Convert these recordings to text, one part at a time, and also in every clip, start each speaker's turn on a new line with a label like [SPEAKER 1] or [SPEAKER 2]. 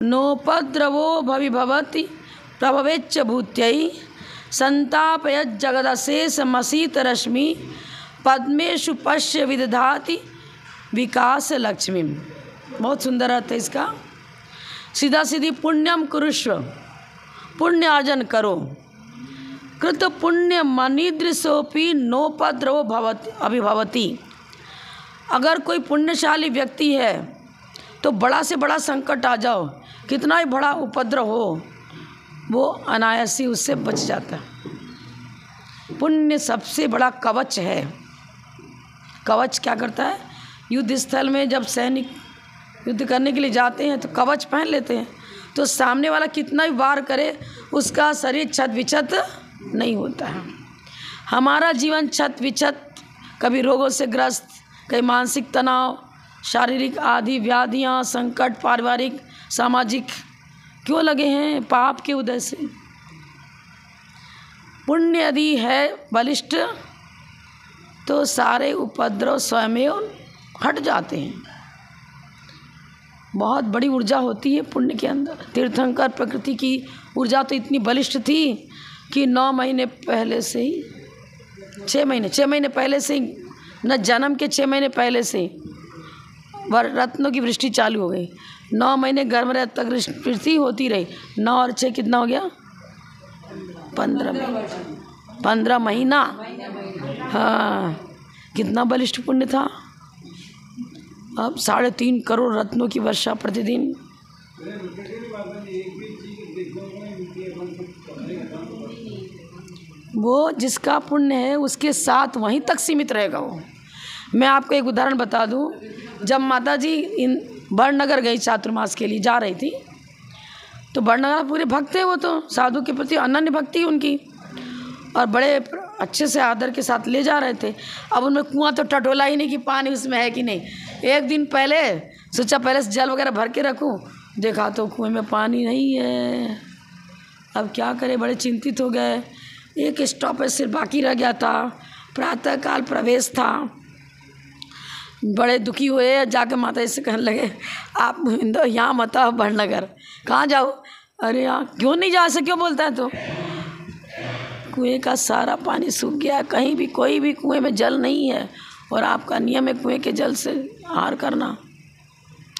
[SPEAKER 1] नोपद्रवो भविभवति प्रभवेच्च भूत्यै संतापयज्जगदशेषमसीतरश्मि पद्मेषु पश्य विदधाति विकास लक्ष्मी। बहुत सुंदर अर्थ है इसका। सीधा सीधी पुण्यम कुरुष्व, पुण्य अर्जन करो। कृत पुण्य मनिदृशोपि नोपद्रवो भवति अभिभवति। अगर कोई पुण्यशाली व्यक्ति है तो बड़ा से बड़ा संकट आ जाओ, कितना ही बड़ा उपद्रव हो, वो अनायास ही उससे बच जाता है। पुण्य सबसे बड़ा कवच है। कवच क्या करता है? युद्ध स्थल में जब सैनिक युद्ध करने के लिए जाते हैं तो कवच पहन लेते हैं, तो सामने वाला कितना भी वार करे उसका शरीर छत विछत नहीं होता है। हमारा जीवन छत विछत, कभी रोगों से ग्रस्त, कभी मानसिक तनाव, शारीरिक आदि व्याधियाँ, संकट, पारिवारिक सामाजिक क्यों लगे हैं? पाप के उदय से। पुण्य यदि है बलिष्ठ तो सारे उपद्रव स्वयं हट जाते हैं। बहुत बड़ी ऊर्जा होती है पुण्य के अंदर। तीर्थंकर प्रकृति की ऊर्जा तो इतनी बलिष्ठ थी कि 9 महीने पहले से ही 6 महीने पहले से ही, न जन्म के 6 महीने पहले से ही रत्नों की वृष्टि चालू हो गई। 9 महीने गर्भ तक वृष्टि होती रही। 9 और 6 कितना हो गया? 15 महीना। हाँ, कितना बलिष्ठ पुण्य था। अब 3.5 करोड़ रत्नों की वर्षा प्रतिदिन। वो जिसका पुण्य है उसके साथ वहीं तक सीमित रहेगा वो। मैं आपको एक उदाहरण बता दूं। जब माता जी बड़नगर गई चातुर्मास के लिए जा रही थी, तो बड़नगर पूरे भक्त थे, वो तो साधु के प्रति अनन्य भक्ति उनकी, और बड़े अच्छे से आदर के साथ ले जा रहे थे। अब उनमें कुआं तो टटोला ही नहीं कि पानी उसमें है कि नहीं। एक दिन पहले सोचा पहले से जल वगैरह भर के रखूं, देखा तो कुएं में पानी नहीं है। अब क्या करें, बड़े चिंतित हो गए। एक स्टॉपेज सिर्फ बाकी रह गया था, प्रातःकाल प्रवेश था। बड़े दुखी हुए, जाके माता जी से कहने लगे, आप यहाँ मत आओ बड़नगर। कहाँ जाओ? अरे यहाँ क्यों नहीं जा सके? क्यों बोलता है? तो कुएं का सारा पानी सूख गया, कहीं भी कोई भी कुएं में जल नहीं है, और आपका नियम है कुएं के जल से आहार करना।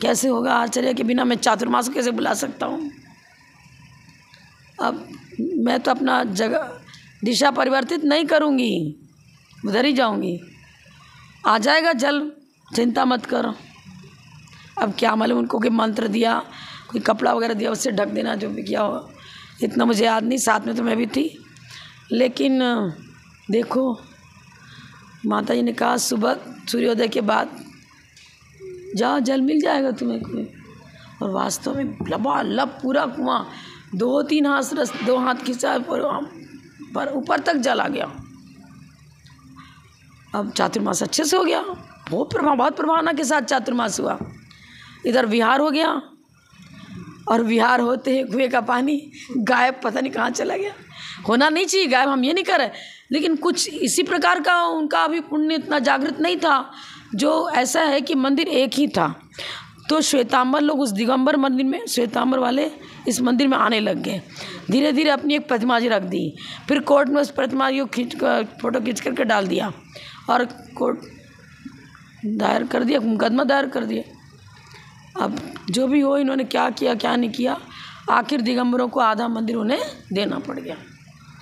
[SPEAKER 1] कैसे होगा? आश्चर्य के बिना मैं चातुर्मास को कैसे बुला सकता हूँ? अब मैं तो अपना जगह दिशा परिवर्तित नहीं करूँगी, उधर ही जाऊँगी। आ जाएगा जल, चिंता मत करो। अब क्या मालूम उनको कोई मंत्र दिया, कोई कपड़ा वगैरह दिया, उससे ढक देना, जो भी किया हो, इतना मुझे याद नहीं, साथ में तो मैं भी थी। लेकिन देखो, माता जी ने कहा सुबह सूर्योदय के बाद जाओ, जल मिल जाएगा तुम्हें कुएं। और वास्तव में लबालब पूरा कुआं, 2-3 हाथ 2 हाथ खींचा पर ऊपर तक जल आ गया। अब चातुर्मास अच्छे से हो गया, बहुत प्रभावना के साथ चातुर्मास हुआ। इधर विहार हो गया, और विहार होते ही कुएं का पानी गायब, पता नहीं कहाँ चला गया। होना नहीं चाहिए गायब, हम ये नहीं कर रहे, लेकिन कुछ इसी प्रकार का उनका अभी पुण्य इतना जागृत नहीं था। जो ऐसा है कि मंदिर एक ही था, तो श्वेतांबर लोग उस दिगंबर मंदिर में, श्वेतांबर वाले इस मंदिर में आने लग गए। धीरे धीरे अपनी एक प्रतिमा जी रख दी, फिर कोर्ट में उस प्रतिमा जी को फोटो खींच करके डाल दिया, और कोर्ट दायर कर दिया, मुकदमा दायर कर दिया। अब जो भी हो, इन्होंने क्या किया क्या नहीं किया, आखिर दिगंबरों को आधा मंदिर उन्हें देना पड़ गया,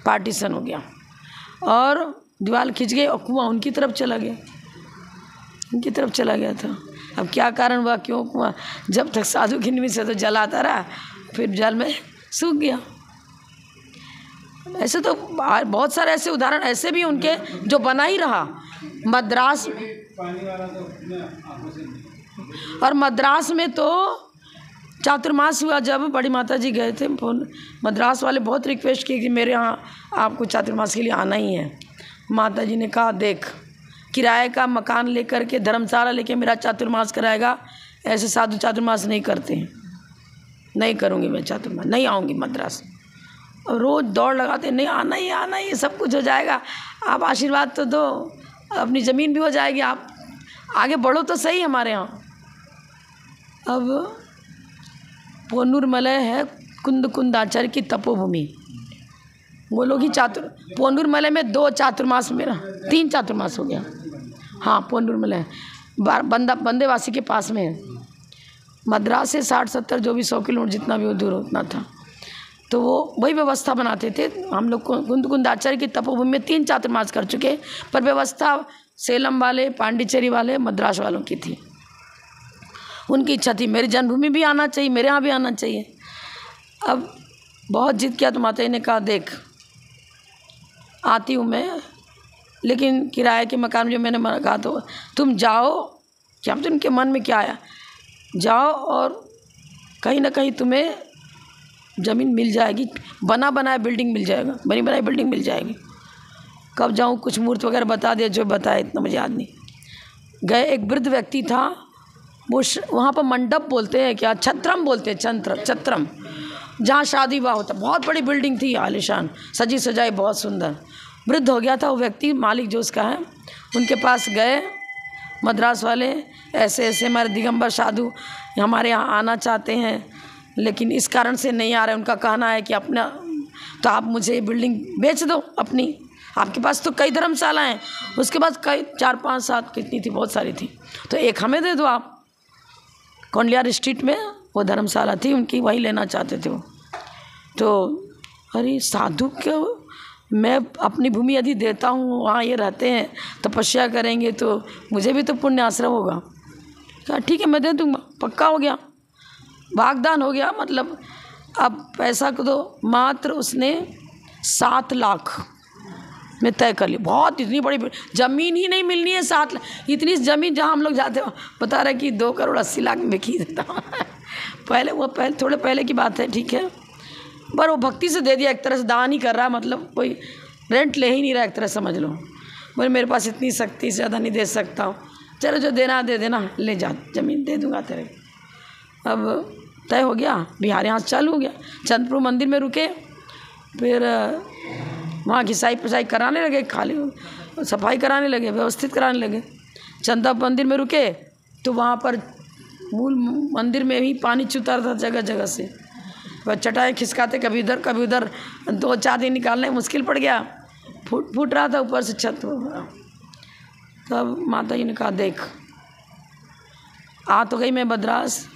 [SPEAKER 1] पार्टीशन हो गया, और दीवार खिंच गई, और कुआं उनकी तरफ चला गया, उनकी तरफ चला गया था। अब क्या कारण हुआ, क्यों कुआं? जब तक साधु की निमित्त से तो जल आता रहा, फिर जल में सूख गया। ऐसे तो बहुत सारे ऐसे उदाहरण ऐसे भी उनके जो बना ही रहा। मद्रास और मद्रास में तो चातुर्मास हुआ, जब बड़ी माता जी गए थे, मद्रास वाले बहुत रिक्वेस्ट की कि मेरे यहाँ आपको चातुर्मास के लिए आना ही है। माता जी ने कहा, देख, किराए का मकान लेकर के, धर्मशाला लेके मेरा चातुर्मास कराएगा, ऐसे साधु चातुर्मास नहीं करते हैं। नहीं करूँगी मैं चातुर्मास, नहीं आऊँगी मद्रास। और रोज़ दौड़ लगाते, नहीं आना ही, सब कुछ हो जाएगा, आप आशीर्वाद तो दो, अपनी ज़मीन भी हो जाएगी, आप आगे बढ़ो तो सही हमारे यहाँ। अब पोन्नूरमलय है कुंदाचार्य की तपोभूमि। वो लोग ही पोन्नूरमलय में 2 चातुर्मास में 3 चातुर्मास हो गया। हाँ, पोन्नूरमलय बंदेवासी के पास में है। मद्रास से 60-70 जो भी 100 किलोमीटर जितना भी दूर उतना था। तो वो वही व्यवस्था बनाते थे। हम लोग कुंदाचार्य की तपोभूमि में 3 चातुर्मास कर चुके, पर व्यवस्था सेलम वाले, पांडिचेरी वाले, मद्रास वालों की थी। उनकी इच्छा थी मेरी जन्मभूमि भी आना चाहिए, मेरे यहाँ भी आना चाहिए। अब बहुत जिद किया तो माता जी ने कहा देख आती हूँ मैं, लेकिन किराए के मकान में जो मैंने कहा तो तुम जाओ, क्या तुमके मन में क्या आया, जाओ और कहीं ना कहीं तुम्हें ज़मीन मिल जाएगी, बना बनाया बिल्डिंग मिल जाएगा, बनी बनाई बिल्डिंग मिल जाएगी। कब जाऊँ, कुछ मुहूर्त वगैरह बता दिया, जो बताया इतना मुझे याद नहीं। गए, एक वृद्ध व्यक्ति था, वो वहाँ पर मंडप बोलते हैं क्या, छत्रम बोलते हैं, छत्रम, जहाँ शादी विवाह होता। बहुत बड़ी बिल्डिंग थी, आलीशान, सजी सजाई, बहुत सुंदर। वृद्ध हो गया था वो व्यक्ति, मालिक जो उसका है, उनके पास गए मद्रास वाले, ऐसे ऐसे हमारे दिगंबर साधु हमारे यहाँ आना चाहते हैं, लेकिन इस कारण से नहीं आ रहे। उनका कहना है कि अपना तो आप मुझे बिल्डिंग बेच दो अपनी, आपके पास तो कई धर्मशाला हैं, उसके बाद कई 4-5-7 कितनी थी, बहुत सारी थी, तो एक हमें दे दो आप। कौंडलियार स्ट्रीट में वो धर्मशाला थी उनकी, वही लेना चाहते थे वो। तो अरे साधु क्यों, मैं अपनी भूमि यदि देता हूँ, वहाँ ये रहते हैं, तपस्या करेंगे तो मुझे भी तो पुण्य आश्रम होगा। कहा ठीक है मैं दे दूँगा, पक्का हो गया, वागदान हो गया। मतलब अब पैसा को तो मात्र उसने 7 लाख में तय कर लिया। बहुत इतनी बड़ी ज़मीन ही नहीं मिलनी है, 7 लाख, इतनी ज़मीन जहाँ हम लोग जाते हो बता रहे कि 2 करोड़ 80 लाख में बिकी देता पहले थोड़े पहले की बात है, ठीक है, पर वो भक्ति से दे दिया, एक तरह से दान ही कर रहा है, मतलब कोई रेंट ले ही नहीं रहा, एक तरह समझ लो। बोले मेरे पास इतनी शक्ति से ज़्यादा नहीं दे सकता हूँ, चलो जो देना दे देना, ले जा ज़मीन दे दूँगा तेरे। अब तय हो गया, बिहार यहाँ चालू हो गया। चंद्रपुर मंदिर में रुके, फिर वहाँ घिसाई पिसाई कराने लगे, खाली सफाई कराने लगे, व्यवस्थित कराने लगे। चंदा मंदिर में रुके तो वहाँ पर मूल मंदिर में ही पानी चुता था जगह जगह से, वह चटाई खिसकाते कभी इधर कभी उधर, 2-4 दिन निकालने मुश्किल पड़ गया, फूट रहा था ऊपर से छत। तब माता जी ने कहा देख आ तो गई मैं मद्रास,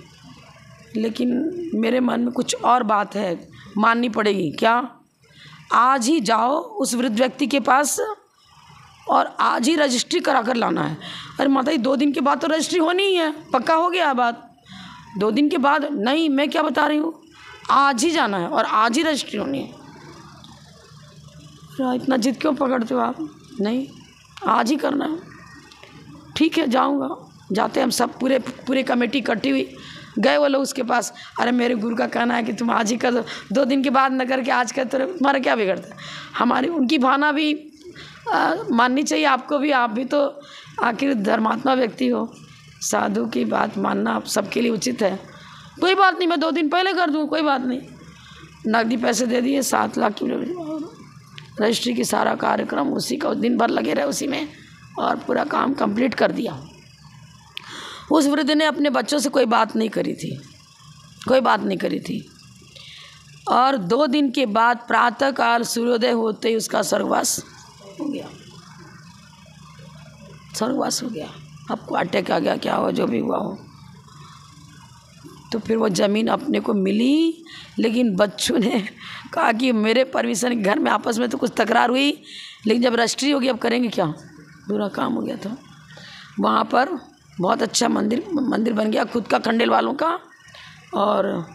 [SPEAKER 1] लेकिन मेरे मन में कुछ और बात है, माननी पड़ेगी। क्या? आज ही जाओ उस वृद्ध व्यक्ति के पास और आज ही रजिस्ट्री करा कर लाना है। अरे माता जी 2 दिन के बाद तो रजिस्ट्री होनी ही है, पक्का हो गया बात। 2 दिन के बाद नहीं, मैं क्या बता रही हूँ, आज ही जाना है और आज ही रजिस्ट्री होनी है। इतना जिद क्यों पकड़ते हो आप? नहीं, आज ही करना है। ठीक है जाऊँगा। जाते हम सब पूरे कमेटी इकट्ठी हुई, गए वो लोग उसके पास। अरे मेरे गुरु का कहना है कि तुम आज ही कर दो, 2 दिन के बाद न करके आज कर, तो तुम्हारा क्या बिगड़ता है? हमारी उनकी भावना भी माननी चाहिए आपको भी, आप भी तो आखिर धर्मात्मा व्यक्ति हो, साधु की बात मानना आप सबके लिए उचित है। कोई बात नहीं, मैं 2 दिन पहले कर दूँ, कोई बात नहीं। नकदी पैसे दे दिए, 7 लाख की रजिस्ट्री की सारा कार्यक्रम उसी का, दिन भर लगे रहे उसी में और पूरा काम कंप्लीट कर दिया। उस वृद्ध ने अपने बच्चों से कोई बात नहीं करी थी, कोई बात नहीं करी थी। और 2 दिन के बाद प्रातःकाल सूर्योदय होते ही उसका स्वर्गवास हो गया, स्वर्गवास हो गया। आपको अटैक आ गया, क्या हो, जो भी हुआ हो। तो फिर वो ज़मीन अपने को मिली, लेकिन बच्चों ने कहा कि मेरे परमिशन, घर में आपस में तो कुछ तकरार हुई, लेकिन जब रजिस्ट्री होगी अब करेंगे क्या, पूरा काम हो गया था। वहाँ पर बहुत अच्छा मंदिर बन गया खुद का, खंडेल वालों का, और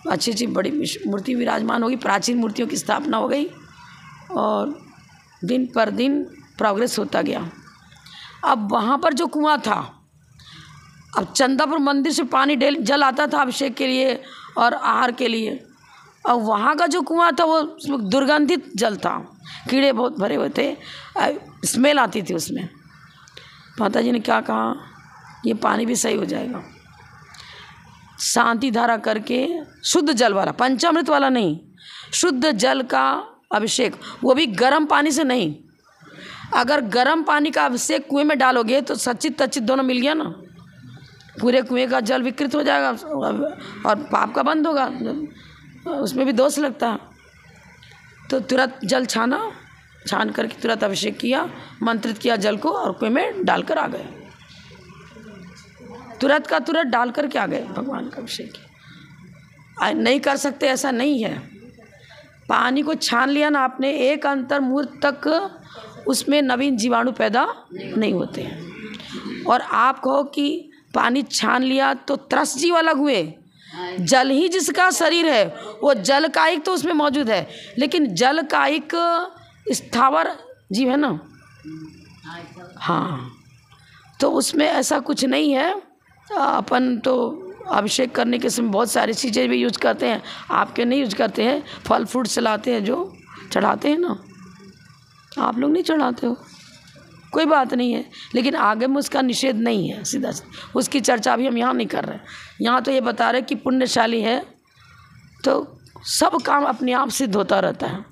[SPEAKER 1] अच्छी बड़ी मूर्ति विराजमान होगी, प्राचीन मूर्तियों की स्थापना हो गई और दिन पर दिन प्रोग्रेस होता गया। अब वहाँ पर जो कुआं था, अब चंदापुर मंदिर से पानी जल आता था अभिषेक के लिए और आहार के लिए, और वहाँ का जो कुआं था वो दुर्गंधित जल था, कीड़े बहुत भरे हुए थे, स्मेल आती थी उसमें। माता जी ने क्या कहा, ये पानी भी सही हो जाएगा, शांति धारा करके शुद्ध जल वाला, पंचामृत वाला नहीं, शुद्ध जल का अभिषेक, वो भी गर्म पानी से नहीं। अगर गर्म पानी का अभिषेक कुएं में डालोगे तो सचित तचित दोनों मिल गया ना, पूरे कुएं का जल विकृत हो जाएगा और पाप का बंद होगा, उसमें भी दोष लगता है। तो तुरंत जल छान करके तुरंत अभिषेक किया, मंत्रित किया जल को और कुएं में डालकर आ गए। तुरंत का तुरंत डाल कर के आ गए, भगवान का अभिषेक किया। नहीं कर सकते ऐसा नहीं है। पानी को छान लिया ना आपने, एक अंतर मुहूर्त तक उसमें नवीन जीवाणु पैदा नहीं होते हैं। और आप कहो कि पानी छान लिया तो त्रस जीव अलग हुए, जल ही जिसका शरीर है वो जल कायिक तो उसमें मौजूद है, लेकिन जल कायिक स्थावर जीव है ना, हाँ, तो उसमें ऐसा कुछ नहीं है। अपन तो अभिषेक करने के समय बहुत सारी चीज़ें भी यूज करते हैं, आपके नहीं यूज करते हैं, फल फ्रूट चलाते हैं, जो चढ़ाते हैं ना, आप लोग नहीं चढ़ाते हो, कोई बात नहीं है, लेकिन आगे में उसका निषेध नहीं है, सीधा उसकी चर्चा भी हम यहाँ नहीं कर रहे हैं। यहाँ तो ये बता रहे कि पुण्यशाली है तो सब काम अपने आप सिद्ध होता रहता है।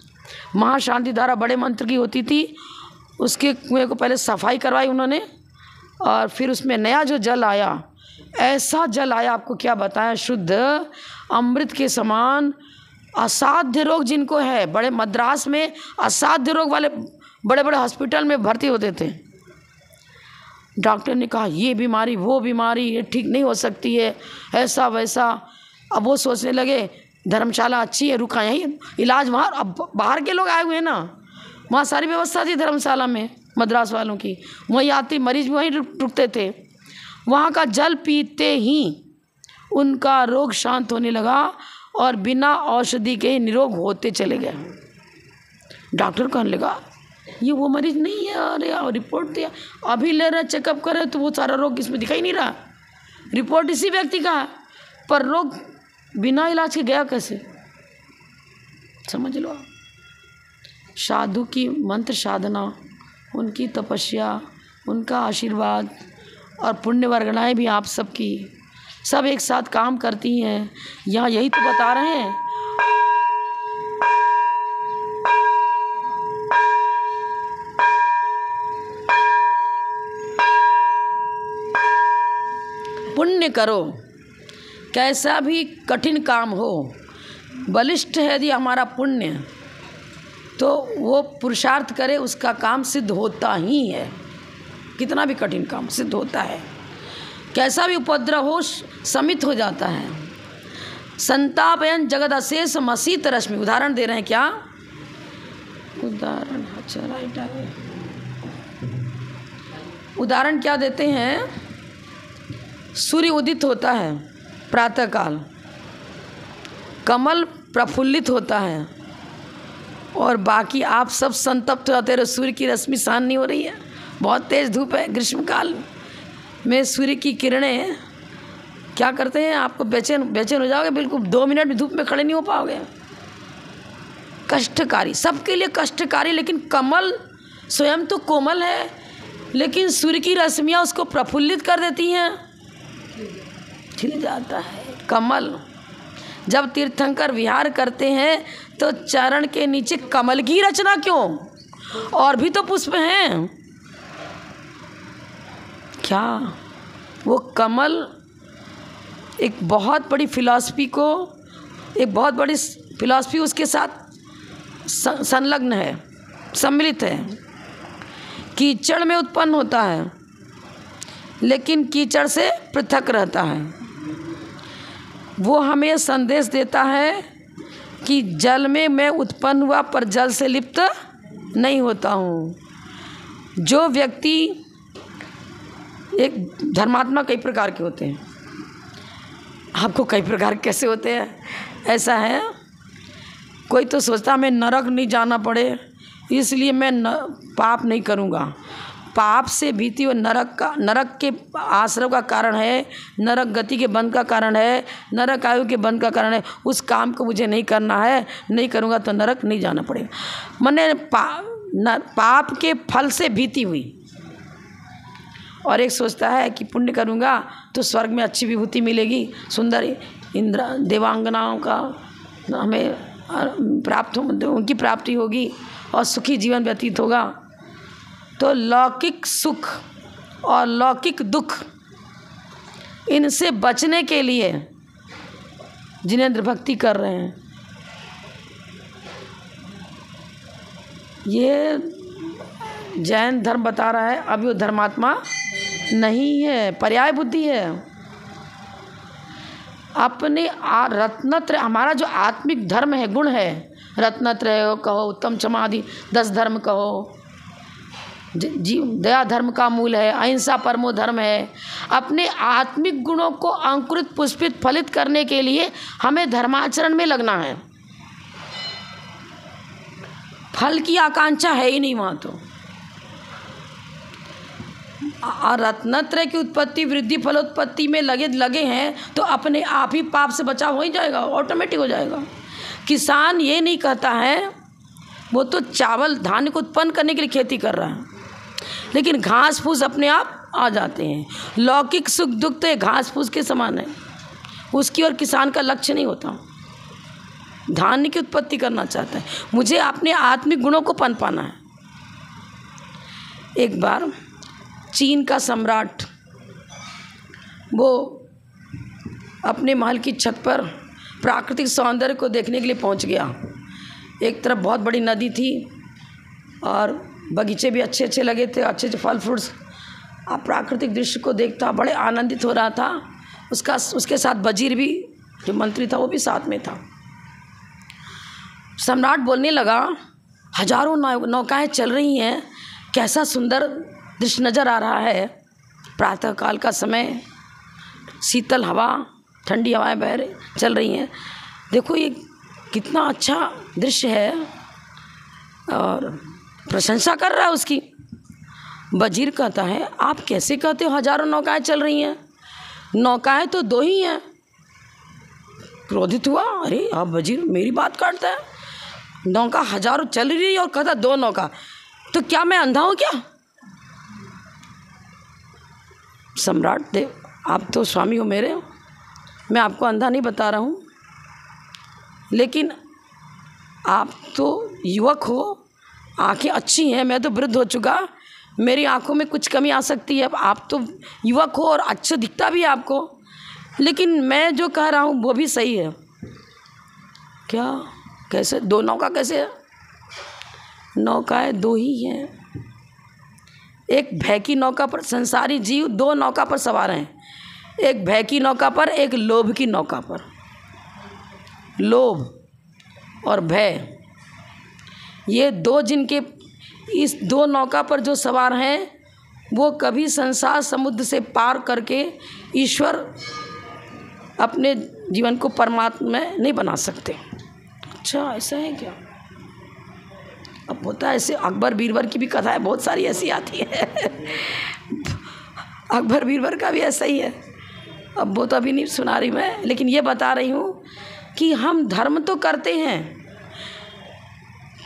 [SPEAKER 1] महाशांति धारा बड़े मंत्र की होती थी, उसके कुएं को पहले सफाई करवाई उन्होंने और फिर उसमें नया जो जल आया, ऐसा जल आया, आपको क्या बताया, शुद्ध अमृत के समान। असाध्य रोग जिनको है, बड़े मद्रास में असाध्य रोग वाले बड़े बड़े हॉस्पिटल में भर्ती होते थे, डॉक्टर ने कहा ये बीमारी वो बीमारी ये ठीक नहीं हो सकती है, ऐसा वैसा। अब वो सोचने लगे धर्मशाला अच्छी है, रुका यहीं इलाज वहाँ। अब बाहर के लोग आए हुए हैं ना, वहाँ सारी व्यवस्था थी धर्मशाला में, मद्रास वालों की, वहीं आती मरीज वहीं रुकते थे। वहाँ का जल पीते ही उनका रोग शांत होने लगा और बिना औषधि के निरोग होते चले गए। डॉक्टर कहने लगा ये वो मरीज नहीं है, अरे रिपोर्ट दिया अभी ले रहे चेकअप करे तो वो सारा रोग इसमें दिखाई नहीं रहा, रिपोर्ट इसी व्यक्ति का है, पर रोग बिना इलाज के गया कैसे, समझ लो। साधु की मंत्र साधना, उनकी तपस्या, उनका आशीर्वाद और पुण्य वर्गणाएँ भी आप सबकी सब एक साथ काम करती हैं। यहाँ यही तो बता रहे हैं। पुण्य करो, कैसा भी कठिन काम हो, बलिष्ठ है यदि हमारा पुण्य तो वो पुरुषार्थ करे उसका काम सिद्ध होता ही है। कितना भी कठिन काम सिद्ध होता है, कैसा भी उपद्रव हो शमित हो जाता है। संतापयन जगद अशेष मसीत रश्मि, उदाहरण दे रहे हैं क्या, उदाहरण उदाहरण क्या देते हैं, सूर्य उदित होता है प्रातःकाल, कमल प्रफुल्लित होता है और बाकी आप सब संतप्त होते रहे, सूर्य की रश्मि सहन नहीं हो रही है, बहुत तेज़ धूप है, ग्रीष्मकाल में सूर्य की किरणें क्या करते हैं, आपको बेचैन हो जाओगे, बिल्कुल 2 मिनट भी धूप में खड़े नहीं हो पाओगे, कष्टकारी, सबके लिए कष्टकारी। लेकिन कमल स्वयं तो कोमल है, लेकिन सूर्य की रश्मियाँ उसको प्रफुल्लित कर देती हैं, खिल जाता है कमल। जब तीर्थंकर विहार करते हैं तो चरण के नीचे कमल की रचना क्यों, और भी तो पुष्प हैं क्या। वो कमल एक बहुत बड़ी फिलॉसफी को, एक बहुत बड़ी फिलॉसफी उसके साथ संलग्न है, सम्मिलित है। कीचड़ में उत्पन्न होता है लेकिन कीचड़ से पृथक रहता है। वो हमें संदेश देता है कि जल में मैं उत्पन्न हुआ पर जल से लिप्त नहीं होता हूँ। जो व्यक्ति, एक धर्मात्मा कई प्रकार के होते हैं, आपको कई प्रकार कैसे होते हैं, ऐसा है कोई तो सोचता मैं नरक नहीं जाना पड़े इसलिए मैं पाप नहीं करूँगा। पाप से भीति और नरक के आश्रय का कारण है, नरक गति के बंध का कारण है, नरक आयु के बंध का कारण है। उस काम को मुझे नहीं करना है, नहीं करूँगा तो नरक नहीं जाना पड़ेगा। मैंने पाप के फल से भीति हुई। और एक सोचता है कि पुण्य करूँगा तो स्वर्ग में अच्छी विभूति मिलेगी, सुंदर इंद्र देवांगनाओं का हमें प्राप्त हो, उनकी प्राप्ति होगी और सुखी जीवन व्यतीत होगा। तो लौकिक सुख और लौकिक दुख इनसे बचने के लिए जिनेंद्र भक्ति कर रहे हैं, ये जैन धर्म बता रहा है अभी वो धर्मात्मा नहीं है, पर्याय बुद्धि है। अपने रत्नत्रय, हमारा जो आत्मिक धर्म है, गुण है, रत्नत्रय कहो, उत्तम क्षमा आदि 10 धर्म कहो, जीव दया धर्म का मूल है, अहिंसा परमो धर्म है। अपने आत्मिक गुणों को अंकुरित पुष्पित फलित करने के लिए हमें धर्माचरण में लगना है। फल की आकांक्षा है ही नहीं वहाँ तो। रत्नत्रय की उत्पत्ति वृद्धि फलोत्पत्ति में लगे हैं तो अपने आप ही पाप से बचाव हो ही जाएगा, ऑटोमेटिक हो जाएगा। किसान ये नहीं कहता है, वो तो चावल धान्य को उत्पन्न करने के लिए खेती कर रहा है, लेकिन घास फूस अपने आप आ जाते हैं। लौकिक सुख दुख तो घास फूस के समान है, उसकी और किसान का लक्ष्य नहीं होता। धान्य की उत्पत्ति करना चाहता है, मुझे अपने आत्मिक गुणों को पनपाना है। एक बार चीन का सम्राट वो अपने महल की छत पर प्राकृतिक सौंदर्य को देखने के लिए पहुंच गया। एक तरफ बहुत बड़ी नदी थी और बगीचे भी अच्छे अच्छे लगे थे, अच्छे अच्छे फल फ्रूट्स। आप प्राकृतिक दृश्य को देखता बड़े आनंदित हो रहा था। उसके साथ वजीर भी, जो मंत्री था, वो भी साथ में था। सम्राट बोलने लगा, हजारों नौकाएं चल रही हैं, कैसा सुंदर दृश्य नज़र आ रहा है। प्रातःकाल का समय, शीतल हवा, ठंडी हवाएं चल रही हैं, देखो ये कितना अच्छा दृश्य है। और प्रशंसा कर रहा है उसकी। वजीर कहता है, आप कैसे कहते हो हजारों नौकाएं चल रही हैं, नौकाएं तो 2 ही हैं। क्रोधित हुआ, अरे आप वजीर मेरी बात काटता है, नौका हजारों चल रही है और कहता 2 नौका, तो क्या मैं अंधा हूँ क्या? सम्राट देव, आप तो स्वामी हो मेरे, मैं आपको अंधा नहीं बता रहा हूँ, लेकिन आप तो युवक हो, आंखें अच्छी हैं, मैं तो वृद्ध हो चुका, मेरी आंखों में कुछ कमी आ सकती है। आप तो युवक हो और अच्छा दिखता भी है आपको, लेकिन मैं जो कह रहा हूँ वो भी सही है। क्या, कैसे 2 नौका कैसे है? नौकाएं 2 ही हैं। एक भय की नौका पर संसारी जीव 2 नौका पर सवार हैं, एक भय की नौका पर, एक लोभ की नौका पर। लोभ और भय, ये 2 जिनके इस 2 नौका पर जो सवार हैं, वो कभी संसार समुद्र से पार करके ईश्वर अपने जीवन को परमात्मा में नहीं बना सकते। अच्छा, ऐसा है क्या? अब होता है ऐसे, अकबर बीरबल की भी कथाएं बहुत सारी ऐसी आती है। अकबर बीरबल का भी ऐसा ही है। अब वो तो अभी नहीं सुना रही मैं, लेकिन ये बता रही हूँ कि हम धर्म तो करते हैं,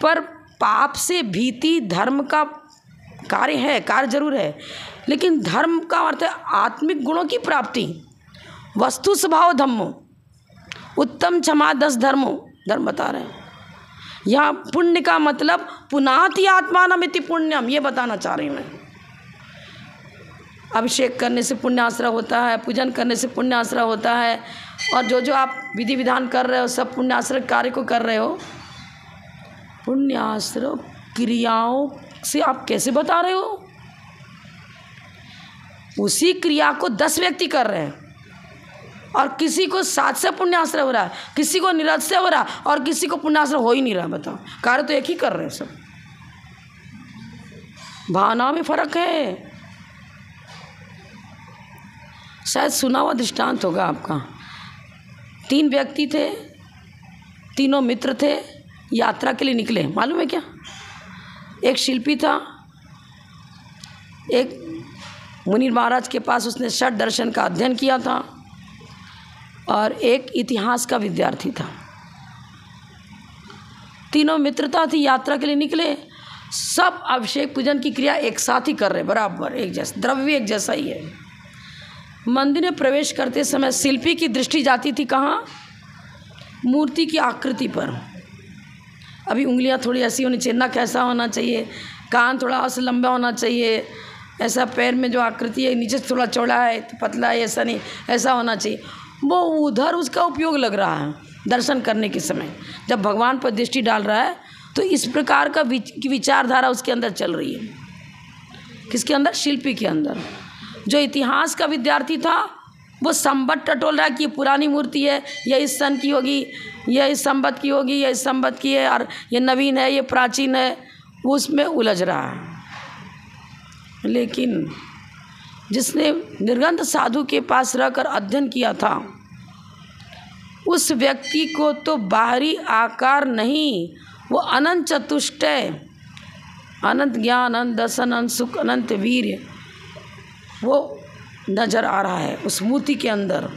[SPEAKER 1] पर पाप से भीति धर्म का कार्य है, कार्य जरूर है, लेकिन धर्म का अर्थ है आत्मिक गुणों की प्राप्ति। वस्तु स्वभाव धम्मो उत्तम क्षमा 10 धर्मो, धर्म बता रहे हैं। यहाँ पुण्य का मतलब पुनाति आत्मानमिति पुण्यम, ये बताना चाह रही हूँ मैं। अभिषेक करने से पुण्याश्रय होता है, पूजन करने से पुण्याश्रय होता है, और जो आप विधि विधान कर रहे हो सब पुण्याश्रय कार्य को कर रहे हो। पुण्याश्रय क्रियाओं से आप कैसे बता रहे हो? उसी क्रिया को 10 व्यक्ति कर रहे हैं, और किसी को 7 से पुण्याश्रय हो रहा है, किसी को निरत से हो रहा है, और किसी को पुण्याश्रय हो ही नहीं रहा। बताओ, कार्य तो एक ही कर रहे हैं, सब भावना में फर्क है। शायद सुना हुआ दृष्टांत होगा आपका। 3 व्यक्ति थे, तीनों मित्र थे, यात्रा के लिए निकले। मालूम है क्या? एक शिल्पी था, एक मुनि महाराज के पास उसने षट दर्शन का अध्ययन किया था, और एक इतिहास का विद्यार्थी था। तीनों मित्रता थी, यात्रा के लिए निकले। सब अभिषेक पूजन की क्रिया एक साथ ही कर रहे, बराबर एक जैसा, द्रव्य भी एक जैसा ही है। मंदिर में प्रवेश करते समय शिल्पी की दृष्टि जाती थी कहाँ? मूर्ति की आकृति पर। अभी उंगलियां थोड़ी ऐसी होनी चाहिए, नख ऐसा होना चाहिए, कान थोड़ा और लंबा होना चाहिए, ऐसा पैर में जो आकृति है नीचे थोड़ा चौड़ा है तो पतला है, ऐसा नहीं, ऐसा होना चाहिए, वो उधर उसका उपयोग लग रहा है दर्शन करने के समय। जब भगवान पर दृष्टि डाल रहा है तो इस प्रकार का विचारधारा उसके अंदर चल रही है। किसके अंदर? शिल्पी के अंदर। जो इतिहास का विद्यार्थी था वो संबत टटोल रहा है कि ये पुरानी मूर्ति है, यह इस सन की होगी, यह इस संबत की होगी, यह इस संबत की है, और ये नवीन है, ये प्राचीन है, वो उसमें उलझ रहा है। लेकिन जिसने निर्गंध साधु के पास रहकर अध्ययन किया था उस व्यक्ति को तो बाहरी आकार नहीं, वो अनंत चतुष्टय, अनंत ज्ञान, अनंत दर्शन, अनंत सुख, अनंत वीर्य वो नज़र आ रहा है। उस मूर्ति के अंदर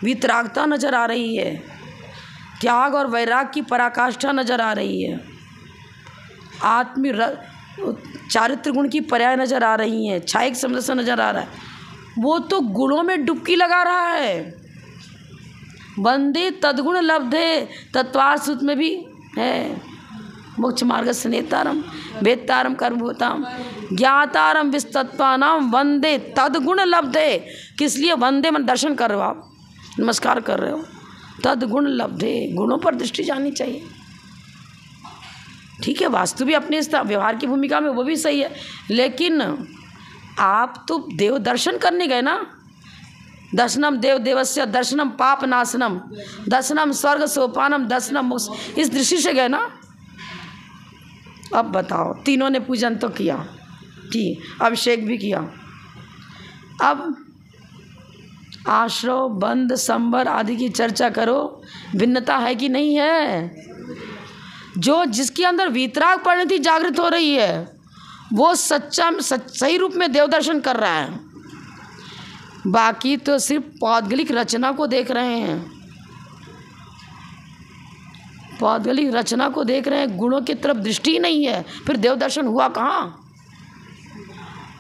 [SPEAKER 1] वितरागता नज़र आ रही है, त्याग और वैराग की पराकाष्ठा नज़र आ रही है, आत्मीय चारित्र गुण की पर्याय नज़र आ रही हैं, छायक समदर्शन नज़र आ रहा है। वो तो गुणों में डुबकी लगा रहा है। वंदे तद्गुण लब्धे, तत्वार्थ में भी है। मोक्ष मार्ग से नेतारम वेत्तारम कर्मभूताम ज्ञातारम विस्तत्वानाम वंदे तद्गुण लब्धे। किस लिए वंदे? मन दर्शन कर रहे हो, आप नमस्कार कर रहे हो। तद्गुण लब्धे, गुणों पर दृष्टि जानी चाहिए। ठीक है, वास्तु भी अपने व्यवहार की भूमिका में वो भी सही है, लेकिन आप तो देव दर्शन करने गए ना। दर्शनम देव देवस्य, दर्शनम पाप नाशनम, दर्शनम स्वर्ग सोपानम, दर्शनम मोक्ष, इस दृष्टि से गए ना। अब बताओ, तीनों ने पूजन तो किया, अभिषेक भी किया, अब आश्रव बंद संबर आदि की चर्चा करो, भिन्नता है कि नहीं है? जो जिसके अंदर वीतराग परिणति जागृत हो रही है वो सही रूप में देव दर्शन कर रहा है। बाकी तो सिर्फ पौद्गलिक रचना को देख रहे हैं, पौद्गलिक रचना को देख रहे हैं, गुणों की तरफ दृष्टि ही नहीं है, फिर देव दर्शन हुआ कहाँ?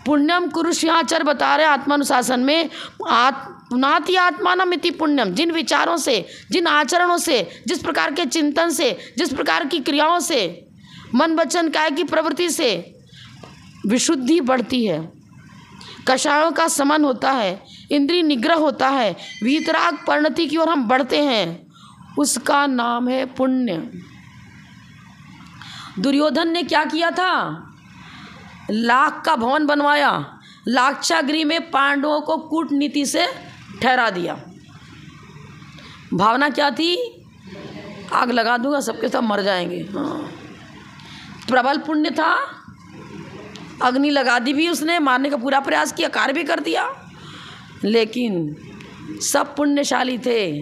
[SPEAKER 1] पुण्यम कुरुष्याचर बता रहे आत्मानुशासन में, पुनाति आत्मानमिति पुण्यम। जिन विचारों से, जिन आचरणों से, जिस प्रकार के चिंतन से, जिस प्रकार की क्रियाओं से, मन वचन काया की प्रवृत्ति से विशुद्धि बढ़ती है, कषायों का समन होता है, इंद्रिय निग्रह होता है, वीतराग परिणति की ओर हम बढ़ते हैं, उसका नाम है पुण्य। दुर्योधन ने क्या किया था? लाख का भवन बनवाया, लाक्षागृह में पांडवों को कूटनीति से ठहरा दिया। भावना क्या थी? आग लगा दूंगा, सबके सब मर जाएंगे। हाँ, प्रबल पुण्य था, अग्नि लगा दी भी उसने, मारने का पूरा प्रयास किया, कार्य भी कर दिया, लेकिन सब पुण्यशाली थे।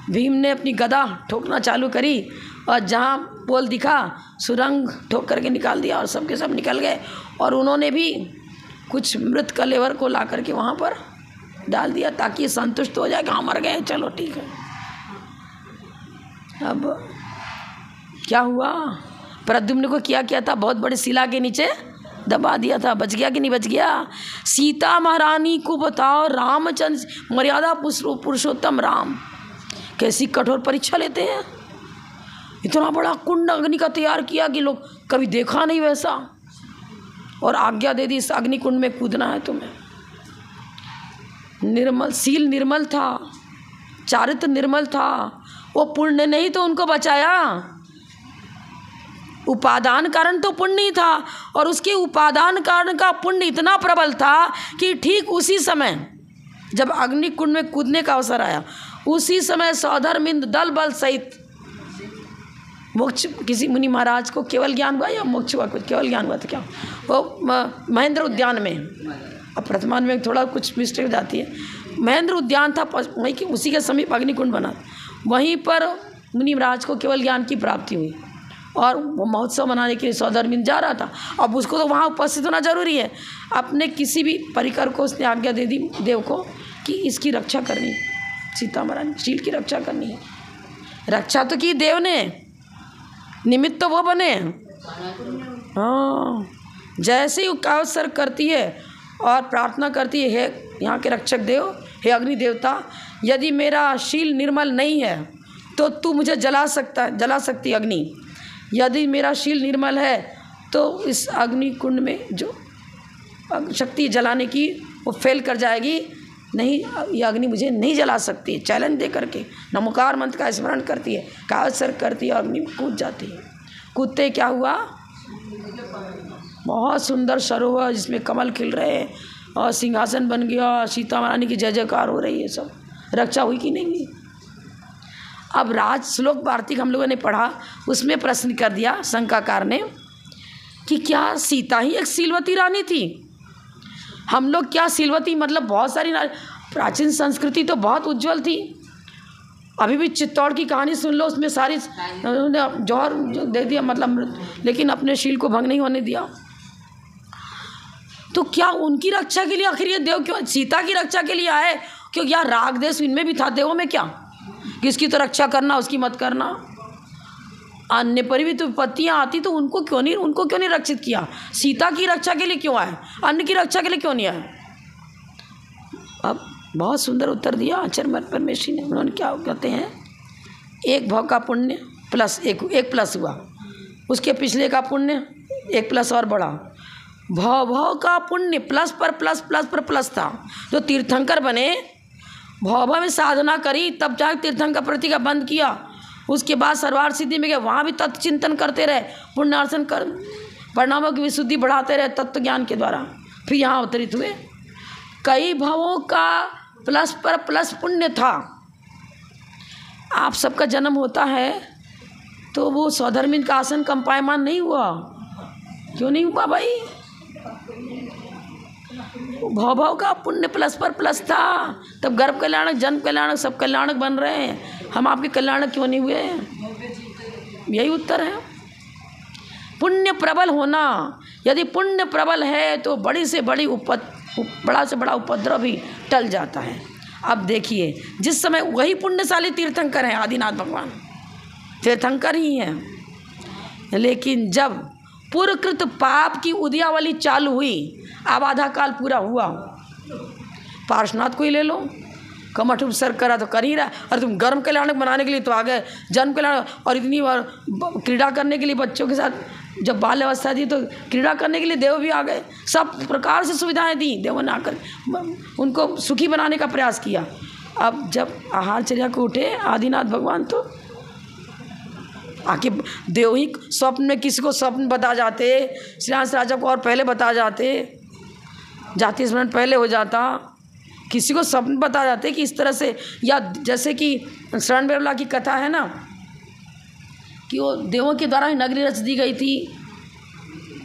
[SPEAKER 1] भीम ने अपनी गदा ठोकना चालू करी और जहाँ पोल दिखा सुरंग ठोक करके निकाल दिया और सबके सब निकल गए। और उन्होंने भी कुछ मृत कलेवर को ला करके वहाँ पर डाल दिया ताकि संतुष्ट हो जाए कि हाँ मर गए, चलो ठीक है। अब क्या हुआ? प्रद्युम्न को क्या था? बहुत बड़ी शिला के नीचे दबा दिया था। बच गया कि नहीं बच गया? सीता महारानी को बताओ, रामचंद्र मर्यादा पुरुषोत्तम राम कैसी कठोर परीक्षा लेते हैं। इतना बड़ा कुंड अग्नि का तैयार किया कि लोग कभी देखा नहीं वैसा, और आज्ञा दे दी इस अग्नि कुंड में कूदना है तुम्हें। निर्मल शील निर्मल था, चारित्र निर्मल था, वो पुण्य नहीं तो उनको बचाया। उपादान कारण तो पुण्य ही था, और उसके उपादान कारण का पुण्य इतना प्रबल था कि ठीक उसी समय जब अग्नि कुंड में कूदने का अवसर आया, उसी समय सौधर्मिंद दल बल सहित मोक्ष, किसी मुनि महाराज को केवल ज्ञान हुआ या मोक्ष हुआ? कुछ केवल ज्ञान हुआ था क्या? वो महेंद्र उद्यान में, अब प्रथमान में थोड़ा कुछ मिस्टेक हो जाती है, महेंद्र उद्यान था वहीं की, उसी के समीप अग्निकुंड बना, वहीं पर मुनि महाराज को केवल ज्ञान की प्राप्ति हुई, और वो महोत्सव मनाने के लिए सौधर्मिंद जा रहा था। अब उसको तो वहाँ उपस्थित होना जरूरी है। अपने किसी भी परिकर को उसने आज्ञा दे दी देव को कि इसकी रक्षा करनी, सीता महारानी शील की रक्षा करनी है। रक्षा तो की देव ने, निमित्त तो वो बने। हाँ, जैसे ही अवसर करती है और प्रार्थना करती है, हे यहाँ के रक्षक देव, हे अग्नि देवता, यदि मेरा शील निर्मल नहीं है तो तू मुझे जला सकती अग्नि, यदि मेरा शील निर्मल है तो इस अग्नि कुंड में जो शक्ति जलाने की वो फेल कर जाएगी, नहीं ये अग्नि मुझे नहीं जला सकती, चैलेंज दे करके नमोकार मंत्र का स्मरण करती है, कागज सर करती है और अग्नि में कूद जाती है। कूदते क्या हुआ, बहुत सुंदर सरोवर जिसमें कमल खिल रहे हैं और सिंहासन बन गया, सीता महारानी की जय जयकार हो रही है, सब रक्षा हुई कि नहीं हुई। अब राज श्लोक वार्तिक हम लोगों ने पढ़ा, उसमें प्रश्न कर दिया शंकाकार ने कि क्या सीता ही एक सीलवती रानी थी। हम लोग क्या सीलवती मतलब बहुत सारी प्राचीन संस्कृति तो बहुत उज्जवल थी, अभी भी चित्तौड़ की कहानी सुन लो, उसमें सारी जौहर दे दिया मतलब, लेकिन अपने शील को भंग नहीं होने दिया। तो क्या उनकी रक्षा के लिए आखिर ये देव क्यों सीता की रक्षा के लिए आए, क्योंकि यार राग देश इनमें भी था, देवों में क्या, किसकी तो रक्षा करना उसकी मत करना। अन्य पर भी तो विपत्तियाँ आती तो उनको क्यों नहीं रक्षित किया, सीता की रक्षा के लिए क्यों आए, अन्य की रक्षा के लिए क्यों नहीं आए। अब बहुत सुंदर उत्तर दिया आचार्य परमेश्वरी ने। उन्होंने क्या कहते हैं, एक भाव का पुण्य प्लस एक प्लस हुआ, उसके पिछले का पुण्य एक प्लस और बढ़ा, भाव का पुण्य प्लस पर प्लस प्लस पर प्लस था। जो तीर्थंकर बने, भाव में साधना करी, तब जाकर तीर्थंकर प्रति का बंद किया, उसके बाद सर्वार्थ सिद्धि में गए, वहाँ भी तत्व चिंतन करते रहे, पुण्यार्चन कर परिणामों की विशुद्धि बढ़ाते रहे तत्व ज्ञान के द्वारा, फिर यहाँ अवतरित हुए। कई भावों का प्लस पर प्लस पुण्य था। आप सबका जन्म होता है तो वो स्वधर्मिन का आसन कंपायमान नहीं हुआ, क्यों नहीं हुआ भाई, भाव का पुण्य प्लस पर प्लस था, तब गर्भ कल्याणक जन्म कल्याणक सब कल्याणक बन रहे हैं, हम आपके कल्याणक क्यों नहीं हुए, यही उत्तर है। पुण्य प्रबल होना, यदि पुण्य प्रबल है तो बड़ी से बड़ा उपद्रव भी टल जाता है। अब देखिए, जिस समय वही पुण्यशाली तीर्थंकर हैं, आदिनाथ भगवान तीर्थंकर ही हैं, लेकिन जब पूर्वकृत पाप की उदयावली चालू हुई, अब आधा काल पूरा हुआ, पार्श्वनाथ को ही ले लो, कमठ उपसर करा तो कर ही रहा, और तुम गर्म कल्याणक बनाने के लिए तो आ गए, जन्म कल्याण और इतनी बार क्रीड़ा करने के लिए बच्चों के साथ, जब बाल अवस्था थी तो क्रीड़ा करने के लिए देव भी आ गए, सब प्रकार से सुविधाएं दी देवों ने आकर, उनको सुखी बनाने का प्रयास किया। अब जब आहारचर्या को उठे आदिनाथ भगवान तो आके देव ही स्वप्न में किसी को स्वप्न बता जाते, श्रीहंस राजा को और पहले बता जाते, जाति स्मरण पहले हो जाता, किसी को स्वप्न बता जाते कि इस तरह से, या जैसे कि शरण बेरला की कथा है ना कि वो देवों के द्वारा ही नगरी रच दी गई थी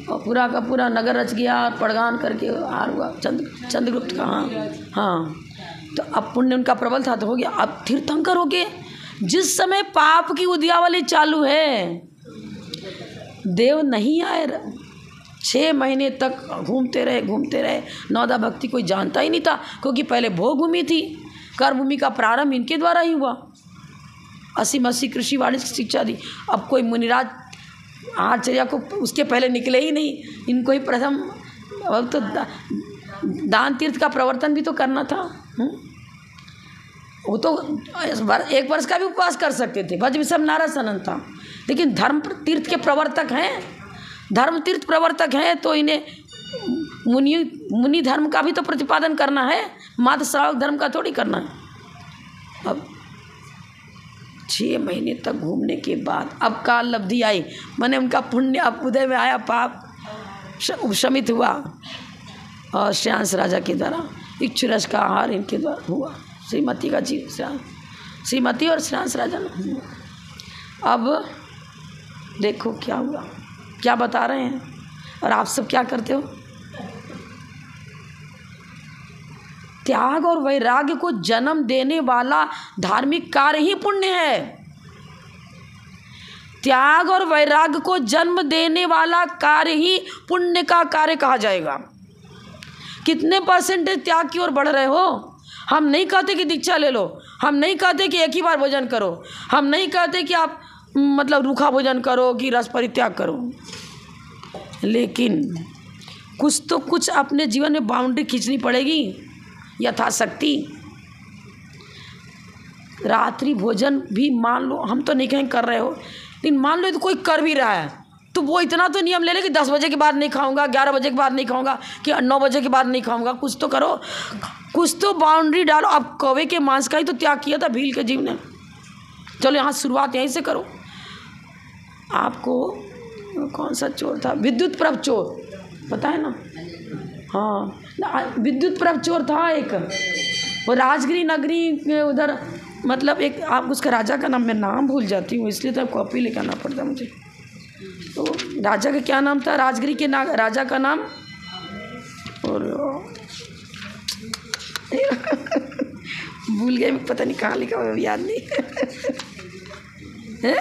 [SPEAKER 1] और पूरा का पूरा नगर रच गया, पड़गान करके हार हुआ चंद्रगुप्त का। हाँ, तो अब पुण्य उनका प्रबल था तो हो गया। अब तीर्थंकर हो गए, जिस समय पाप की उदयावली चालू है, देव नहीं आए, 6 महीने तक घूमते रहे। नौदा भक्ति कोई जानता ही नहीं था, क्योंकि पहले भोग भूमि थी, कर्म भूमि का प्रारंभ इनके द्वारा ही हुआ, 80 कृषि वाणिज्य की शिक्षा दी। अब कोई मुनिराज आचार्य को उसके पहले निकले ही नहीं, इनको ही प्रथम, अब तो दान तीर्थ का प्रवर्तन भी तो करना था। वो तो 1 वर्ष का भी उपवास कर सकते थे, भज विषम नारद सनन था, लेकिन धर्म तीर्थ के प्रवर्तक हैं, धर्म तीर्थ प्रवर्तक हैं, तो इन्हें मुनि धर्म का भी तो प्रतिपादन करना है, मात्र श्रावक धर्म का थोड़ी करना है। अब 6 महीने तक घूमने के बाद अब काल लब्धि आई, मैंने उनका पुण्य अब उदय में आया, पाप उपशमित हुआ, और श्रेयांश राजा के द्वारा इक्षुरस का आहार इनके द्वारा हुआ, श्रीमती का श्रीमती और श्रेयांश राजा ने। अब देखो क्या हुआ, क्या बता रहे हैं, और आप सब क्या करते हो। त्याग और वैराग्य को जन्म देने वाला धार्मिक कार्य ही पुण्य है। त्याग और वैराग्य को जन्म देने वाला कार्य ही पुण्य का कार्य कहा जाएगा। कितने परसेंटेज त्याग की ओर बढ़ रहे हो। हम नहीं कहते कि दीक्षा ले लो, हम नहीं कहते कि एक ही बार भोजन करो, हम नहीं कहते कि आप मतलब रूखा भोजन करो कि रस परित्याग करो, लेकिन कुछ अपने जीवन में बाउंड्री खींचनी पड़ेगी यथाशक्ति। रात्रि भोजन भी मान लो, हम तो नहीं कहीं कर रहे हो, लेकिन मान लो तो कोई कर भी रहा है तो वो इतना तो नियम ले ले कि 10 बजे के बाद नहीं खाऊंगा, 11 बजे के बाद नहीं खाऊंगा, कि 9 बजे के बाद नहीं खाऊंगा। कुछ तो करो, कुछ तो बाउंड्री डालो। अब कौवे के मांस का ही तो त्याग किया था भील के जीव ने। चलो यहाँ शुरुआत यहीं से करो। आपको कौन सा चोर था, विद्युत प्रभ चोर, पता है ना? हाँ, विद्युत प्रभ चोर था एक, वो राजगिरी नगरी के उधर, मतलब एक, आप उसका राजा का नाम, मैं नाम भूल जाती हूँ इसलिए तो कॉपी लेकर आना पड़ता मुझे। तो राजा का क्या नाम था, राजगिरी के राजा का नाम, और भूल गए, पता नहीं कहाँ लिखा हुआ, याद नहीं है?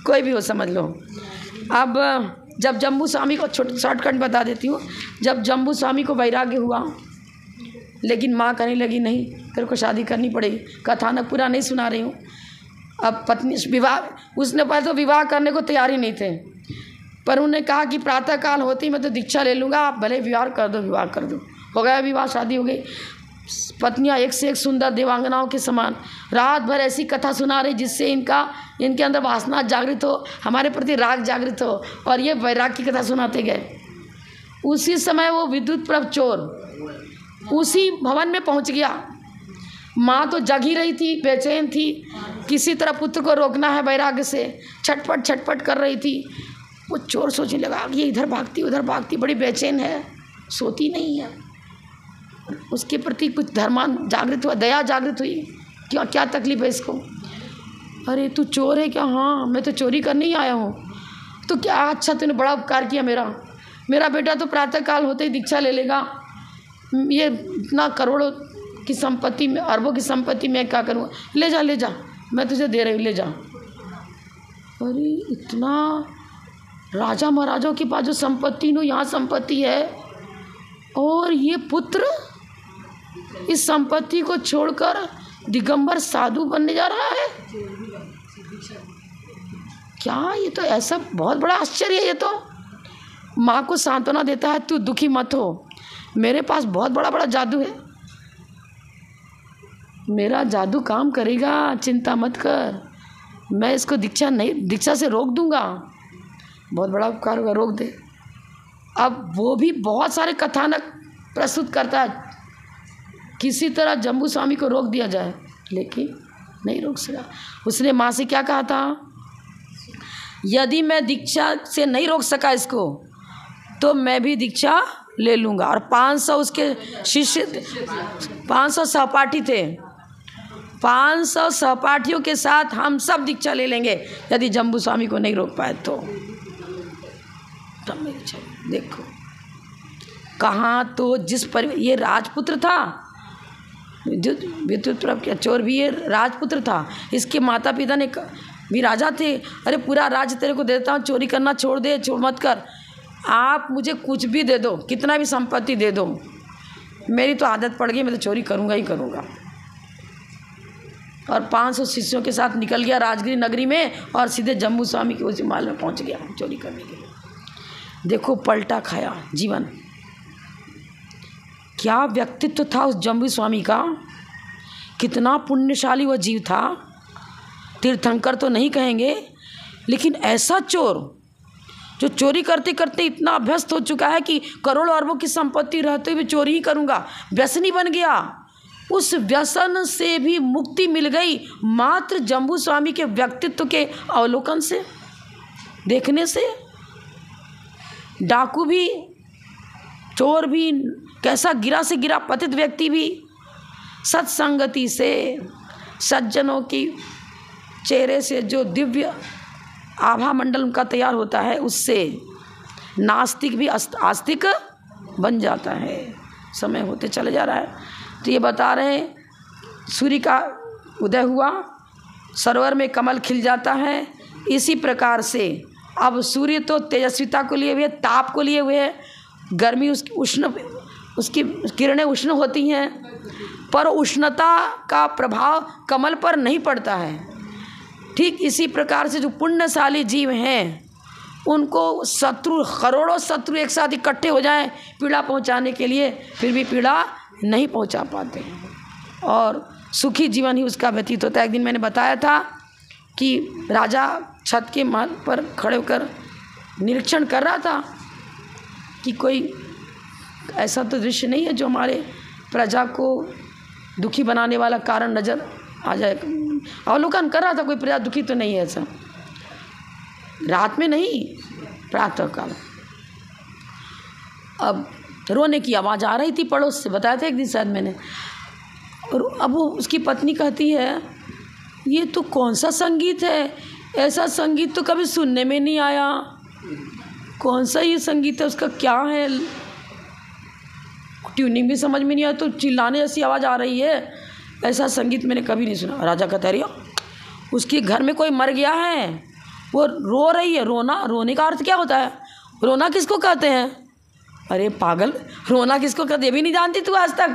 [SPEAKER 1] कोई भी हो, समझ लो। अब जब जम्बू स्वामी को, शॉर्टकट बता देती हूँ, जब जम्बू स्वामी को वैराग्य हुआ, लेकिन माँ कहने लगी नहीं, तेरे को शादी करनी पड़ेगी। कथानक पूरा नहीं सुना रही हूँ। अब पत्नी विवाह, उसने पहले तो विवाह करने को तैयार ही नहीं थे, पर उन्होंने कहा कि प्रातः काल होती मैं तो दीक्षा ले लूँगा, आप भले विवाह कर दो, विवाह कर दो। हो गया विवाह, शादी हो गई। पत्नियां एक से एक सुंदर देवांगनाओं के समान रात भर ऐसी कथा सुना रही जिससे इनके अंदर वासना जागृत हो, हमारे प्रति राग जागृत हो, और ये वैराग की कथा सुनाते गए। उसी समय वो विद्युत प्रभ चोर उसी भवन में पहुंच गया। माँ तो जग ही रही थी, बेचैन थी, किसी तरह पुत्र को रोकना है वैराग्य से, छटपट छटपट कर रही थी। वो चोर सोचने लगा, ये इधर भागती उधर भागती, बड़ी बेचैन है, सोती नहीं है। उसके प्रति कुछ धर्मान जागृत हुआ, दया जागृत हुई, क्या क्या तकलीफ है इसको। अरे तू चोर है क्या? हाँ, मैं तो चोरी करने ही आया हूँ। तो क्या अच्छा, तूने बड़ा उपकार किया मेरा बेटा तो प्रातःकाल होते ही दीक्षा ले लेगा। ये इतना करोड़ों की संपत्ति में, अरबों की संपत्ति में क्या करूँगा? ले जा, मैं तुझे दे रही हूँ, ले जा। अरे इतना राजा महाराजाओं के पास जो संपत्ति नो, यहाँ संपत्ति है, और ये पुत्र इस संपत्ति को छोड़कर दिगंबर साधु बनने जा रहा है। क्या ये तो ऐसा बहुत बड़ा आश्चर्य है। ये तो माँ को सांत्वना देता है, तू दुखी मत हो, मेरे पास बहुत बड़ा जादू है, मेरा जादू काम करेगा, चिंता मत कर, मैं इसको दीक्षा से रोक दूंगा, बहुत बड़ा उपकार होगा, रोक दे। अब वो भी बहुत सारे कथानक प्रस्तुत करता है, किसी तरह जम्बू स्वामी को रोक दिया जाए, लेकिन नहीं रोक सका। उसने माँ से क्या कहा था, यदि मैं दीक्षा से नहीं रोक सका इसको तो मैं भी दीक्षा ले लूँगा। और 500 उसके शिष्य, 500 सहपाठी थे, 500 सहपाठियों के साथ हम सब दीक्षा ले लेंगे यदि जम्बू स्वामी को नहीं रोक पाए तो। तब मेरी इच्छा देखो कहाँ, तो जिस पर ये राजपुत्र था, विद्युत प्रभ क्या चोर भी ये राजपुत्र था, इसके माता पिता ने भी राजा थे। अरे पूरा राज्य तेरे को देता हूँ, चोरी करना छोड़ दे, छोड़ मत कर, आप मुझे कुछ भी दे दो, कितना भी संपत्ति दे दो, मेरी तो आदत पड़ गई, मैं तो चोरी करूँगा ही करूँगा। और 500 शिष्यों के साथ निकल गया राजगिरी नगरी में और सीधे जम्बू स्वामी के उस महल में पहुँच गया चोरी करने के लिए। देखो पलटा खाया जीवन, क्या व्यक्तित्व था उस जम्बू स्वामी का, कितना पुण्यशाली वह जीव था। तीर्थंकर तो नहीं कहेंगे, लेकिन ऐसा चोर जो चोरी करते करते इतना अभ्यस्त हो चुका है कि करोड़ों अरबों की संपत्ति रहते हुए चोरी ही करूँगा, व्यसनी बन गया। उस व्यसन से भी मुक्ति मिल गई मात्र जम्बू स्वामी के व्यक्तित्व के अवलोकन से, देखने से। डाकू भी, चोर भी, कैसा गिरा से गिरा पतित व्यक्ति भी सत्संगति से, सज्जनों की चेहरे से जो दिव्य आभा मंडल उनका तैयार होता है, उससे नास्तिक भी आस्तिक बन जाता है। समय होते चले जा रहा है। तो ये बता रहे हैं, सूर्य का उदय हुआ, सरोवर में कमल खिल जाता है। इसी प्रकार से अब सूर्य तो तेजस्विता को लिए हुए, ताप को लिए हुए, गर्मी उसकी किरणें उष्ण होती हैं, पर उष्णता का प्रभाव कमल पर नहीं पड़ता है। ठीक इसी प्रकार से जो पुण्यशाली जीव हैं, उनको शत्रु, करोड़ों शत्रु एक साथ इकट्ठे हो जाएं पीड़ा पहुंचाने के लिए, फिर भी पीड़ा नहीं पहुंचा पाते हैं और सुखी जीवन ही उसका व्यतीत होता है। एक दिन मैंने बताया था कि राजा छत के महल पर खड़े होकर निरीक्षण कर रहा था कि कोई ऐसा तो दृश्य नहीं है जो हमारे प्रजा को दुखी बनाने वाला कारण नज़र आ जाए। अवलोकन कर रहा था, कोई प्रजा दुखी तो नहीं है ऐसा। रात में नहीं, प्रातः काल। अब रोने की आवाज़ आ रही थी पड़ोस से, बताया था एक दिन शायद मैंने। और अब वो उसकी पत्नी कहती है ये तो कौन सा संगीत है, ऐसा संगीत तो कभी सुनने में नहीं आया, कौन सा ये संगीत है, उसका क्या है, ट्यूनिंग भी समझ में नहीं आया, तो चिल्लाने जैसी आवाज़ आ रही है, ऐसा संगीत मैंने कभी नहीं सुना। राजा कहता है उसके घर में कोई मर गया है, वो रो रही है। रोना, रोने का अर्थ क्या होता है, रोना किसको कहते हैं? अरे पागल, रोना किसको कहते, ये भी नहीं जानती तू आज तक?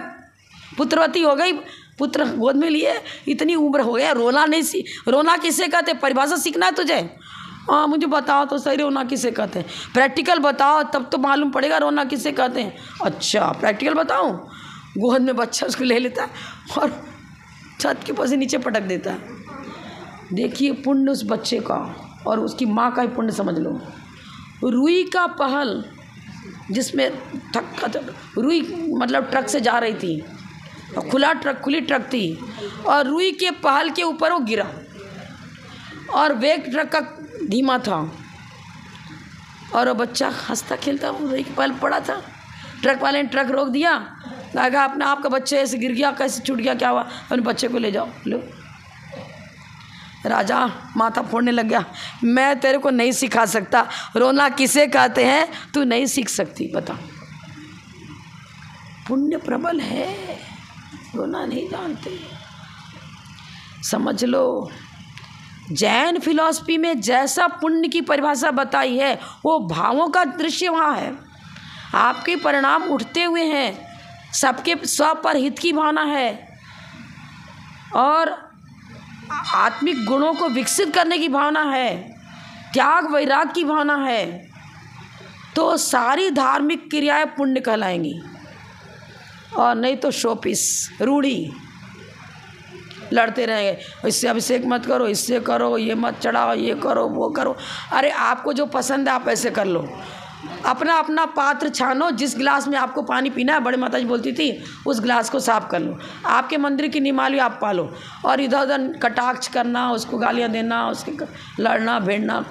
[SPEAKER 1] पुत्रवती हो गई, पुत्र गोद में लिए, इतनी उम्र हो गया, रोना नहीं रोना किसे कहते? परिभाषा सीखना है तुझे? हाँ मुझे बताओ तो सही, रोना किसे कहते हैं? प्रैक्टिकल बताओ तब तो मालूम पड़ेगा रोना किसे कहते हैं। अच्छा प्रैक्टिकल बताऊँ? गोद में बच्चा उसको ले लेता है और छत के ऊपर से नीचे पटक देता है। देखिए पुण्य उस बच्चे का और उसकी माँ का ही पुण्य समझ लो। रुई का पहल जिसमें रुई मतलब ट्रक से जा रही थी और खुली ट्रक थी और रुई के पहल के ऊपर वो गिरा और वेग ट्रक का धीमा था और वो बच्चा हंसता खेलता वो रुई के पहल पड़ा था। ट्रक वाले ने ट्रक रोक दिया, कहा अपना आपका बच्चा ऐसे गिर गया, कैसे छूट गया, क्या हुआ, अपने बच्चे को ले जाओ। लो राजा माथा फोड़ने लग गया, मैं तेरे को नहीं सिखा सकता, रोना किसे कहते हैं तू नहीं सीख सकती, बता। पुण्य प्रबल है, रोना नहीं जानते, समझ लो। जैन फिलॉसफी में जैसा पुण्य की परिभाषा बताई है वो भावों का दृश्य वहाँ है। आपके परिणाम उठते हुए हैं, सबके स्व पर हित की भावना है और आत्मिक गुणों को विकसित करने की भावना है, त्याग वैराग की भावना है, तो सारी धार्मिक क्रियाएं पुण्य कहलाएंगी। और नहीं तो शोपीस, रूढ़ी, लड़ते रहेंगे, इससे अभिषेक मत करो, इससे करो, ये मत चढ़ाओ, ये करो, वो करो। अरे आपको जो पसंद है आप ऐसे कर लो, अपना अपना पात्र छानो, जिस गिलास में आपको पानी पीना है, बड़े माता जी बोलती थी, उस गिलास को साफ कर लो। आपके मंदिर की नियमावली आप पालो, और इधर उधर कटाक्ष करना, उसको गालियाँ देना, उसके लड़ना भिड़ना,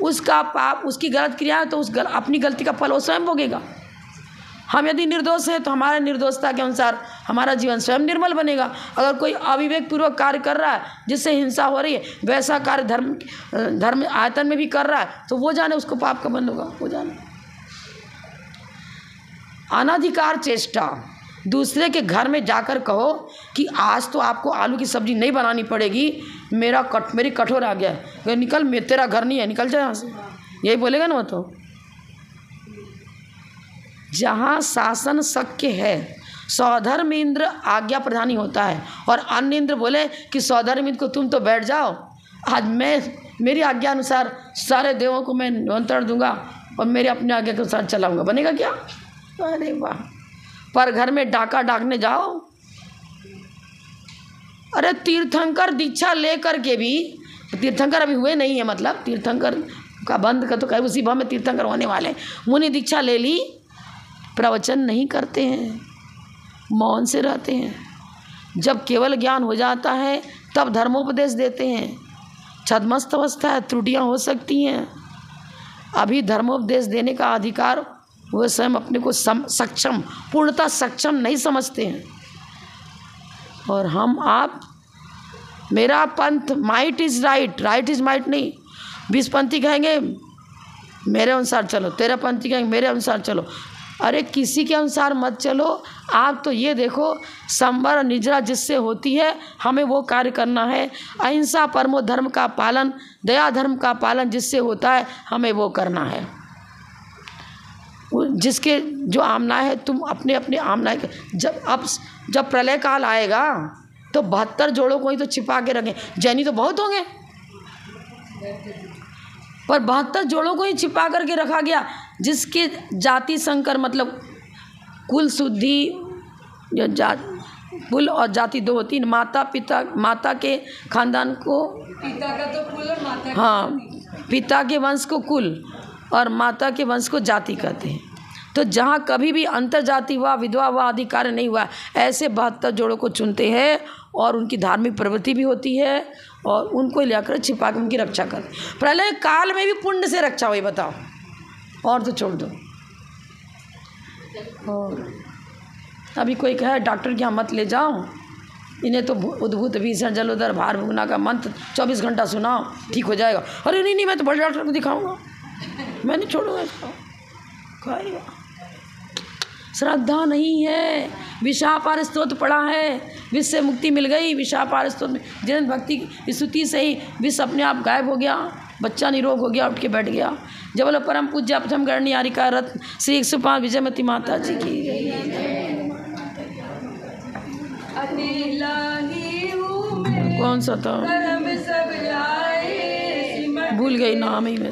[SPEAKER 1] उसका पाप, उसकी गलत क्रिया है तो अपनी गलती का फल वो स्वयं भोगेगा। हम यदि निर्दोष हैं तो हमारे निर्दोषता के अनुसार हमारा जीवन स्वयं निर्मल बनेगा। अगर कोई अविवेक पूर्वक कार्य कर रहा है जिससे हिंसा हो रही है, वैसा कार्य धर्म आयतन में भी कर रहा है, तो वो जाने उसको पाप का बंध होगा, वो जाने। अनधिकार चेष्टा, दूसरे के घर में जाकर कहो कि आज तो आपको आलू की सब्जी नहीं बनानी पड़ेगी, मेरी कठोर आ गया है, निकल, तेरा घर नहीं है, निकल जाए यहाँ से, यही बोलेगा ना वो तो। जहाँ शासन शक्य है सौधर्म इंद्र आज्ञा प्रधानी होता है, और अन्य इंद्र बोले कि सौधर्म इंद्र को तुम तो बैठ जाओ, आज मेरी आज्ञा अनुसार सारे देवों को मैं निमंत्रण दूंगा और मेरे अपने आज्ञा के अनुसार चलाऊंगा, बनेगा क्या? अरे वाह। पर घर में डाका डाकने जाओ, अरे तीर्थंकर दीक्षा लेकर के भी, तीर्थंकर अभी हुए नहीं है, मतलब तीर्थंकर का बंद का तो कहीं उसी भाव में तीर्थंकर होने वाले, मुनि दीक्षा ले ली, प्रवचन नहीं करते हैं, मौन से रहते हैं। जब केवल ज्ञान हो जाता है तब धर्मोपदेश देते हैं। छद्मस्त अवस्था है, त्रुटियां हो सकती हैं, अभी धर्मोपदेश देने का अधिकार वो स्वयं अपने को सक्षम, पूर्णतः सक्षम नहीं समझते हैं। और हम आप, मेरा पंथ might is right, right is might नहीं। 20 पंथी कहेंगे मेरे अनुसार चलो, 13 पंथी कहेंगे मेरे अनुसार चलो। अरे किसी के अनुसार मत चलो, आप तो ये देखो संवर और निजरा जिससे होती है हमें वो कार्य करना है। अहिंसा परमो धर्म का पालन, दया धर्म का पालन जिससे होता है हमें वो करना है। जिसके जो आमना है तुम अपने अपने आमना है। जब प्रलय काल आएगा तो 72 जोड़ों को ही तो छिपा के रखें। जैनी तो बहुत होंगे पर 72 जोड़ों को ही छिपा करके रखा गया। जिसके जाति संकर मतलब कुल शुद्धि, कुल और जाति दो होती है। माता पिता, माता के खानदान को,
[SPEAKER 2] पिता का तो कुल और माता का
[SPEAKER 1] हाँ, पिता के वंश को कुल और माता के वंश को जाति कहते हैं। तो जहाँ कभी भी अंतर जाति हुआ, विधवा हुआ, आदि कार्य नहीं हुआ, ऐसे 72 जोड़ों को चुनते हैं और उनकी धार्मिक प्रवृत्ति भी होती है और उनको लेकर छिपा के उनकी रक्षा करते। प्रलय काल में भी पुण्य से रक्षा हुई, बताओ, और तो छोड़ दो। और अभी कोई कहे डॉक्टर के यहाँ मत ले जाओ, इन्हें तो उद्भूत भीषण जलोदर भार भुगना का मंत्र 24 घंटा सुनाओ, ठीक हो जाएगा। अरे नहीं, मैं तो बड़े डॉक्टर को दिखाऊंगा, मैं नहीं छोड़ूंगा इसको, खाएगा। श्रद्धा नहीं है। विषापार स्तोत्र पढ़ा है, विष से मुक्ति मिल गई। विषापार स्तोत्र जिन भक्ति की स्तुति से ही विष अपने आप गायब हो गया, बच्चा निरोग हो गया, उठ के बैठ गया। जब बोलो परम पूज्य प्रथम गणनी आरिका रत्न श्री 105 विजयमती माता जी की। कौन सा था, भूल गई नाम ही में।